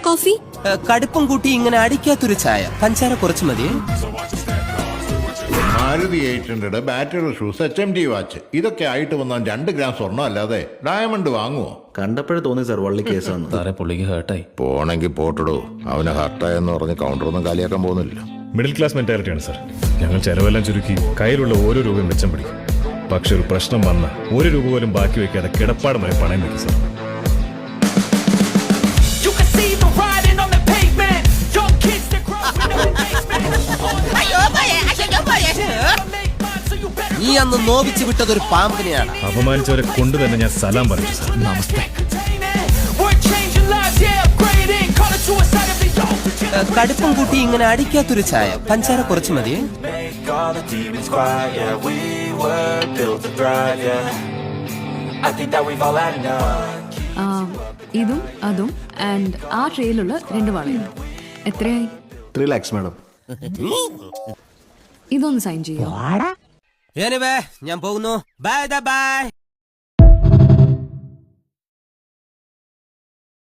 Coffee? കടുപ്പം കൂട്ടി ഇങ്ങനെ അടിക്കാത്തൊരു ചായ, പഞ്ചാര കുറച്ച് മതി. Maruti 800 battery shoes HMD watch ഇതൊക്കെ ആയിട്ട് വന്നാൽ 2 ഗ്രാം സ്വർണ്ണം അല്ലാതെ ഡയമണ്ട് വാങ്ങുമോ? കണ്ടപ്പോഴേ തോന്നി സാർ വള്ളി കേസാണ്. സാറേ പുള്ളിക്ക് ഹേർട്ടായി. പോണെങ്കിൽ പോട്ടിടൂ. അവന് ഹർട്ടായെന്ന് പറഞ്ഞ് കൗണ്ടറൊന്നും കാലിയാക്കാൻ പോകുന്നില്ല. മിഡിൽ ക്ലാസ് മെന്റാലിറ്റിയാണ് സാർ. ഞങ്ങൾ ചെലവെല്ലാം ചുരുക്കി കയ്യിലുള്ള ഓരോ രൂപയും മെച്ചം പിടിക്കും. പക്ഷെ ഒരു പ്രശ്നം വന്ന 1 രൂപ പോലും ബാക്കി വെക്കാതെ കിടപ്പാടം വരെ പണയം വെക്കും സാർ. നീ അന്ന് നോവിച്ചു വിട്ടതൊരു പാമ്പിനെയാണ്. അപമാനിച്ചവരെ കൊണ്ട് തന്നെ ഞാൻ സലാം പറഞ്ഞു സാർ. നമസ്തേ. കടുപ്പം കൂട്ടി ഇങ്ങനെ അടിക്കാത്തൊരു ചായ, പഞ്ചാര കുറച്ച് മതി. ഇതും അതും ആൻഡ് ആ ട്രെയിലുള്ള 2 വളയും എത്രയായി? 3 lakhs മാഡം. ഇതൊന്ന് സൈൻ ചെയ്യോ? ഞാൻ പോകുന്നു. ബൈ.